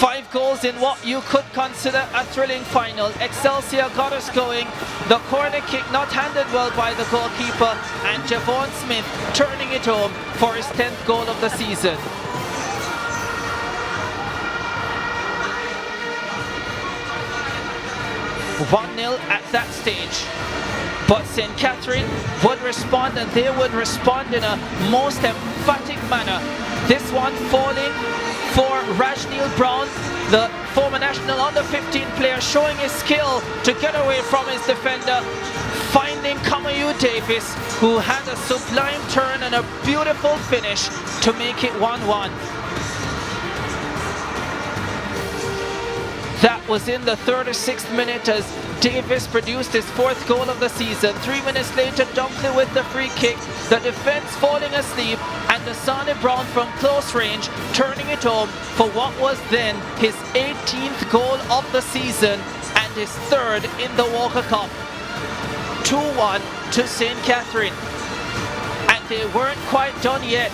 5 goals in what you could consider a thrilling final. Excelsior got us going. The corner kick not handled well by the goalkeeper, and Javon Smith turning it home for his 10th goal of the season. "1-0 at that stage." But St. Catherine would respond, and they would respond in a most emphatic manner. This one falling for Asani Brown, the former national under-15 player, showing his skill to get away from his defender, finding Kamayu Davis, who had a sublime turn and a beautiful finish to make it 1-1. That was in the 36th minute as Davis produced his 4th goal of the season. 3 minutes later, Dunkley with the free kick, the defense falling asleep, and Asani Brown from close range turning it home for what was then his 18th goal of the season and his 3rd in the Walker Cup. 2-1 to St. Catherine. And they weren't quite done yet,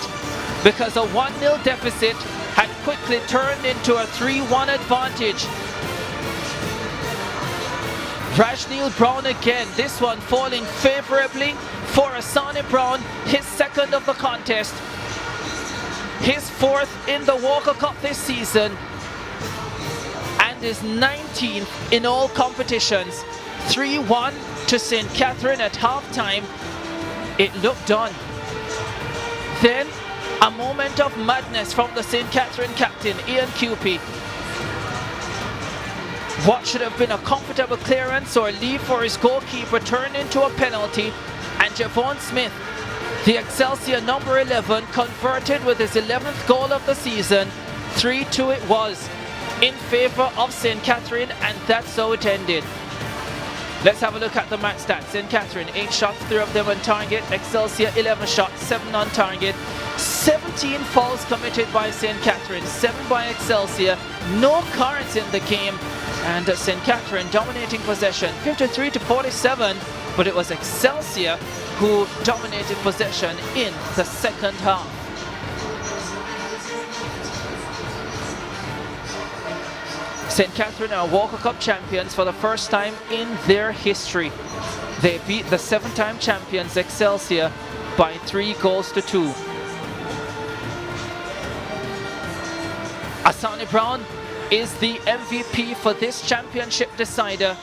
because a 1-0 deficit had quickly turned into a 3-1 advantage. Asani Brown again, this one falling favorably for Asani Brown, his 2nd of the contest, his 4th in the Walker Cup this season, and his 19th in all competitions. 3-1 to St. Catherine at half-time. It looked done. Then a moment of madness from the St. Catherine captain, Ian Cupey. What should have been a comfortable clearance or leave for his goalkeeper turned into a penalty, and Javon Smith, the Excelsior number 11, converted with his 11th goal of the season. 3-2 it was in favor of St. Catherine, and that's how it ended. Let's have a look at the match stats. St. Catherine 8 shots, 3 of them on target. Excelsior 11 shots, 7 on target. 17 fouls committed by St. Catherine, 7 by Excelsior. No cards in the game, and St. Catherine dominating possession 53-47, but it was Excelsior who dominated possession in the 2nd half. St. Catherine are Walker Cup champions for the first time in their history. They beat the 7-time champions Excelsior by 3-2. Asani Brown is the MVP for this championship decider.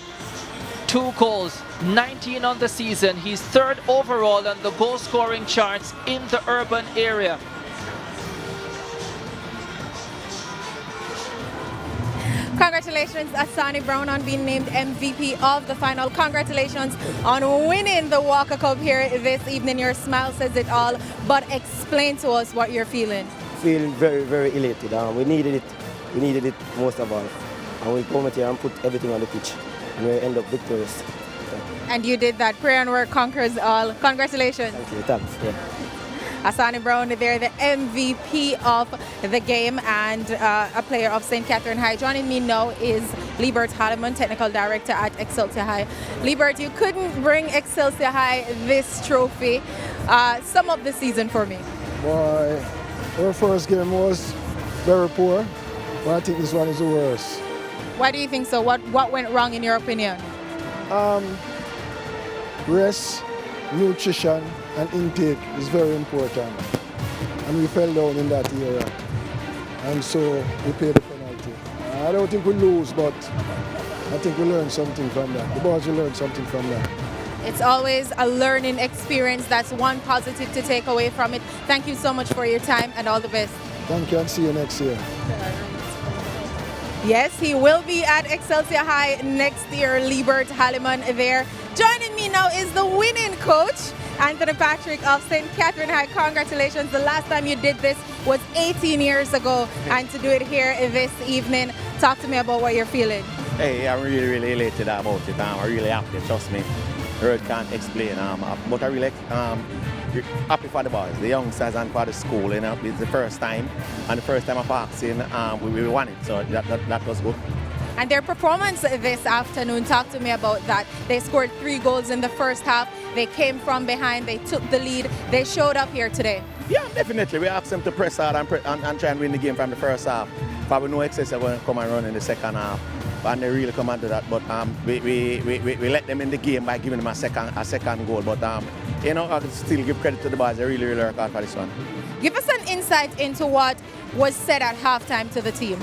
2 goals, 19 on the season. He's 3rd overall on the goal scoring charts in the urban area. Congratulations, Asani Brown, on being named MVP of the final. Congratulations on winning the Walker Cup here this evening. Your smile says it all, but explain to us what you're feeling. Feeling very, very elated. We needed it. We needed it most of all. And we come here and put everything on the pitch, and we end up victorious. Yeah. And you did that. Prayer and work conquers all. Congratulations. Thank you. Thanks. Yeah. Asani Brown, they're the MVP of the game and a player of St. Catherine High. Joining me now is Liebert Halleman, Technical Director at Excelsior High. Liebert, you couldn't bring Excelsior High this trophy. Sum up the season for me. Boy, our first game was very poor, but I think this one is the worst. Why do you think so? What went wrong in your opinion? Rest, nutrition, and intake is very important. And we fell down in that area. And so we paid the penalty. I don't think we lose, but I think we learned something from that. The boys will learn something from that. It's always a learning experience. That's one positive to take away from it. Thank you so much for your time and all the best. Thank you, and see you next year. Yes, he will be at Excelsior High next year, Liebert Halleman there. Joining me now is the winning coach, Anthony Patrick of St. Catherine High. Congratulations. The last time you did this was 18 years ago, and to do it here this evening, talk to me about what you're feeling. Hey, I'm really, really elated about it. I'm really happy, trust me. The word can't explain, but I really happy for the boys, the youngsters, and for the school. You know, it's the first time, and the first time of boxing, we won it, so that was good. And their performance this afternoon, talk to me about that. They scored 3 goals in the first half. They came from behind, they took the lead. They showed up here today. Yeah, definitely. We asked them to press hard and try and win the game from the first half. probably know Excelsior going to come and run in the second half, and they really come into that. But we let them in the game by giving them a second goal. But you know, I can still give credit to the boys. They really work hard for this one. Give us an insight into what was said at halftime to the team.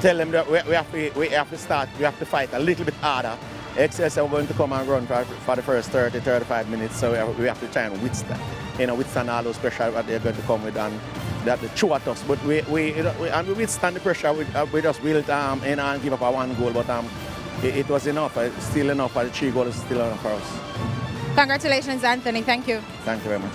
Tell them that we have to start. We have to fight a little bit harder. Excelsior are going to come and run for the first 30-35 minutes, so we have to try and withstand all those pressure that they're going to come with and that they throw at us. But we withstand the pressure. We just will and give up a one goal, but it was enough. Still enough. The 3 goals is still enough for us. Congratulations, Anthony. Thank you. Thank you very much.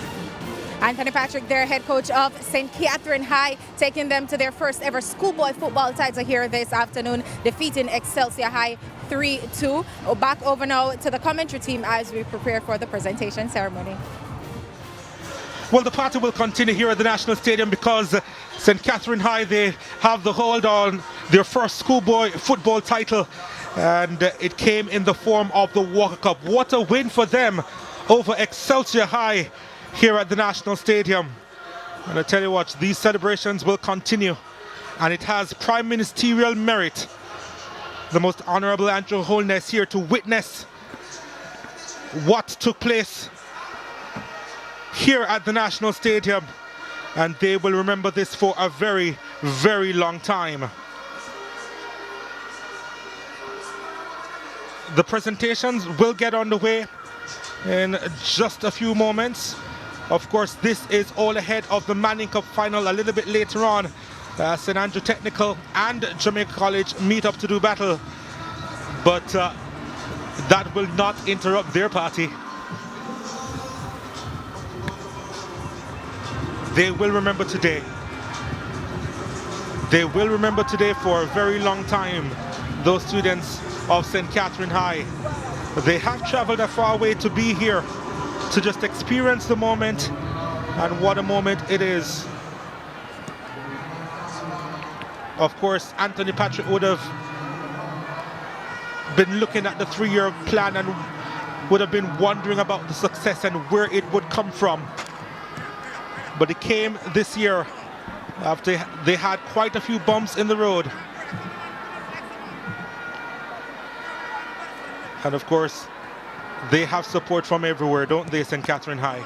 Anthony Patrick, their head coach of St. Catherine High, taking them to their first ever schoolboy football title here this afternoon, defeating Excelsior High 3-2. Back over now to the commentary team as we prepare for the presentation ceremony. Well, the party will continue here at the National Stadium because St. Catherine High, they have the hold on their first schoolboy football title, and it came in the form of the Walker Cup. What a win for them over Excelsior High here at the National Stadium. And I tell you what, these celebrations will continue, and it has prime ministerial merit. The Most Honorable Andrew Holness here to witness what took place here at the National Stadium, and they will remember this for a very, very long time. The presentations will get underway in just a few moments. Of course, this is all ahead of the Manning Cup final a little bit later on. St. Andrew Technical and Jamaica College meet up to do battle, but that will not interrupt their party. They will remember today. They will remember today for a very long time, those students of St. Catherine High. They have traveled a far way to be here, to just experience the moment, and what a moment it is. Of course, Anthony Patrick would have been looking at the 3-year plan and would have been wondering about the success and where it would come from. But it came this year after they had quite a few bumps in the road. And of course, they have support from everywhere, don't they, St. Catherine High?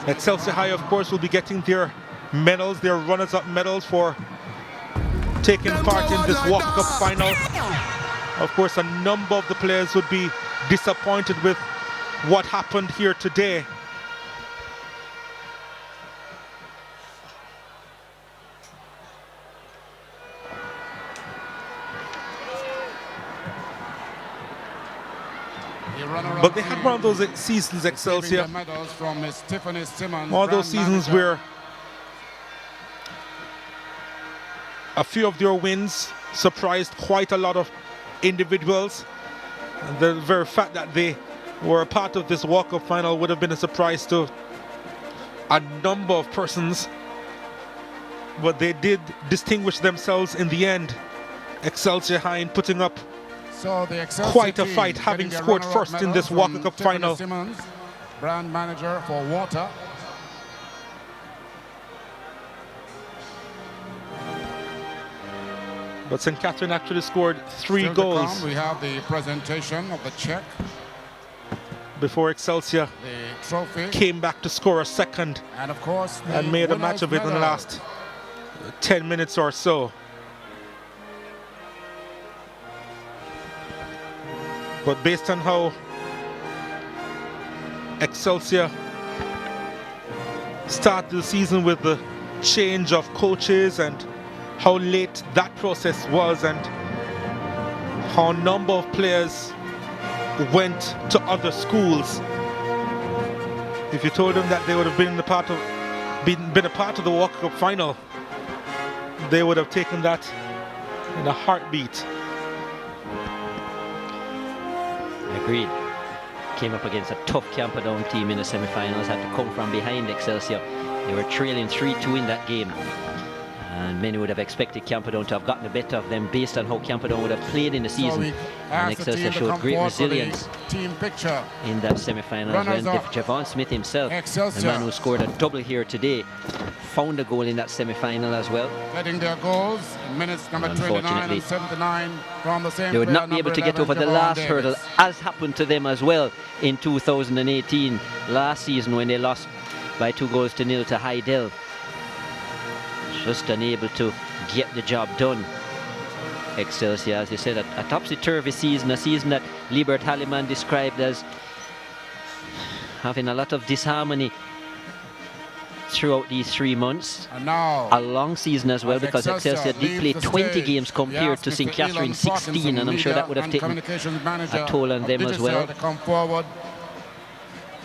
Excelsior High, of course, will be getting their medals, their runners-up medals for taking part in this Walker Cup final. Of course, a number of the players would be disappointed with what happened here today. But they had one of those seasons, Excelsior, all those seasons where a few of their wins surprised quite a lot of individuals. And the very fact that they were a part of this walk-up final would have been a surprise to a number of persons. But they did distinguish themselves in the end. Excelsior High in putting up quite a fight, having scored first in this Walker Cup final. Simmons, brand manager for water. But St. Catherine actually scored 3 goals. We have the presentation of the check before Excelsior the trophy came back to score a second, and of course and made a match of it in the last 10 minutes or so. But based on how Excelsior started the season with the change of coaches and how late that process was and how a number of players went to other schools, if you told them that they would have been a part of the Walker Cup final, they would have taken that in a heartbeat. Agreed. Came up against a tough Camperdown team in the semi-finals, had to come from behind Excelsior. They were trailing 3-2 in that game. And many would have expected Camperdown to have gotten the better of them based on how Camperdown would have played in the season. And Excelsior showed great resilience team picture in that semi-final as well. Javon Smith himself, Excelsior, the man who scored a double here today, found a goal in that semi-final as well. getting their goals in minutes number 29 and 79 from the same They would player, not be able to number get over 11, the Javon last Davis. hurdle, as happened to them as well in 2018, last season, when they lost by 2-0 to Heidel. Just unable to get the job done. Excelsior, as you said, a topsy-turvy season, a season that Liebert Halliman described as having a lot of disharmony throughout these 3 months. And now, a long season as well, because Excelsior did play 20 games compared to St. Catherine 16, and I'm sure that would have taken a toll on them as well. To come forward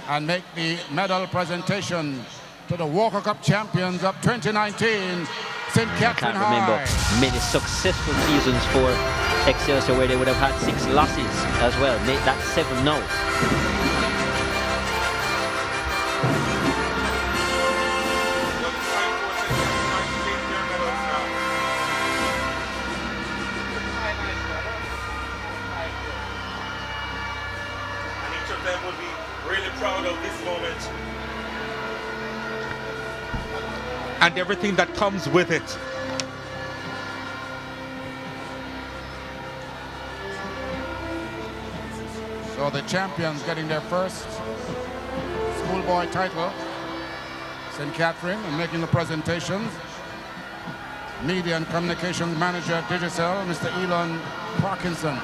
and make the medal presentation to the Walker Cup champions of 2019, St. I Catherine can't remember High. many successful seasons for Excelsior where they would have had 6 losses as well. Make that 7 now. And each of them will be really proud of this moment and everything that comes with it. So the champions getting their first schoolboy title. St. Catherine and making the presentations. Media and Communications Manager at Digicel, Mr. Elon Parkinson.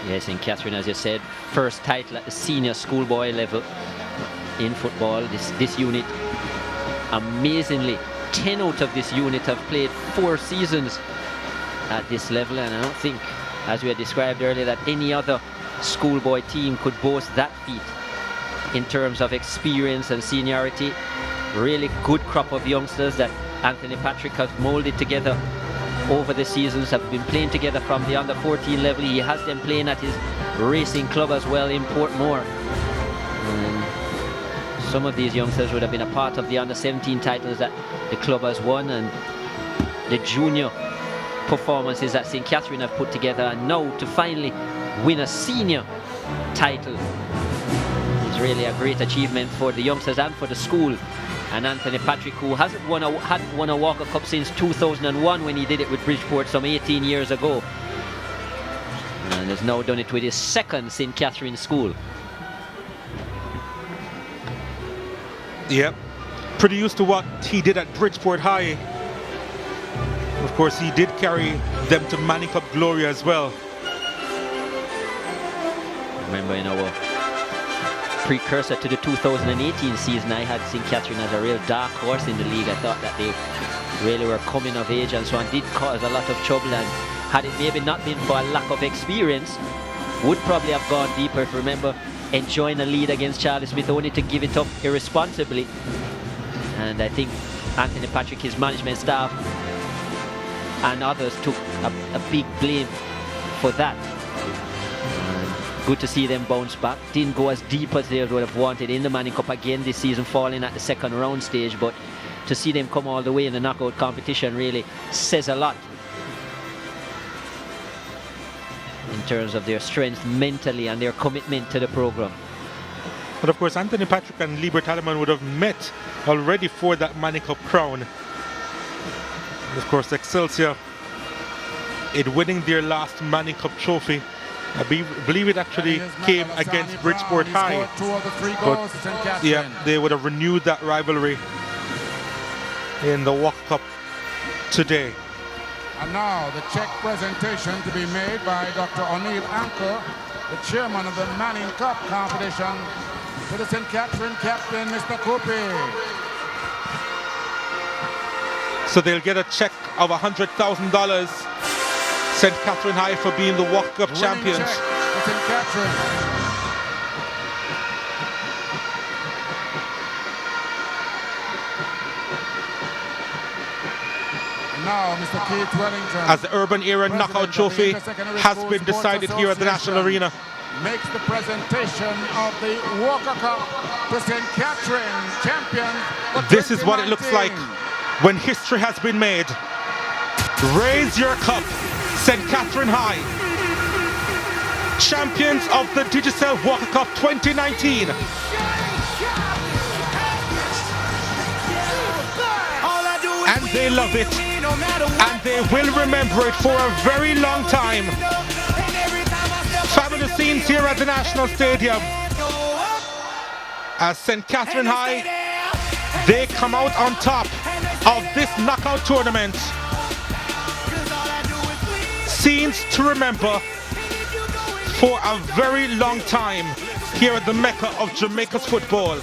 Yes, St. Catherine, as you said, first title at the senior schoolboy level in football. This unit, amazingly, 10 out of this unit have played 4 seasons at this level, and I don't think, as we had described earlier, that any other schoolboy team could boast that feat in terms of experience and seniority. Really good crop of youngsters that Anthony Patrick has molded together over the seasons, have been playing together from the under 14 level. He has them playing at his racing club as well in Portmore. And some of these youngsters would have been a part of the under 17 titles that the club has won, and the junior performances that St. Catherine have put together, and now to finally win a senior title is really a great achievement for the youngsters and for the school. And Anthony Patrick, who hadn't won a Walker Cup since 2001 when he did it with Bridgeport some 18 years ago, and has now done it with his second St. Catherine school. Yep, pretty used to what he did at Bridgeport High. Of course, he did carry them to Manning Cup glory as well. Remember, in our precursor to the 2018 season, I had St. Catherine as a real dark horse in the league. I thought that they really were coming of age, and so on, did cause a lot of trouble, and had it maybe not been for a lack of experience, would probably have gone deeper. If you remember, enjoying a lead against Charlie Smith, only to give it up irresponsibly. And I think Anthony Patrick, his management staff and others took a big blame for that. Good to see them bounce back. Didn't go as deep as they would have wanted in the Manning Cup again this season, falling at the second round stage, but to see them come all the way in the knockout competition really says a lot in terms of their strength mentally and their commitment to the program. But of course, Anthony Patrick and Liebert Halliman would have met already for that Manning Cup crown. And of course, Excelsior, in winning their last Manning Cup trophy, I believe it actually came against Bridgeport High. But yeah, they would have renewed that rivalry in the Walker Cup today. And now the check presentation to be made by Dr. O'Neill Anker, the chairman of the Manning Cup competition, to the St. Catherine captain, Mr. Kopi. So they'll get a check of $100,000. St. Catherine High for being the Walker Cup champions. Check to St. Catherine. And now, Mr. Keith Wellington, as the Urban Era Knockout Trophy has been decided here at the National Arena. makes the presentation of the Walker Cup to St. Catherine, champions. This is what it looks like when history has been made. Raise your cup, St. Catherine High. Champions of the Digicel Walker Cup 2019. And they love it. And they will remember it for a very long time. Fabulous scenes here at the National Stadium. As St. Catherine High, they come out on top of this knockout tournament. Scenes to remember for a very long time here at the Mecca of Jamaica's football.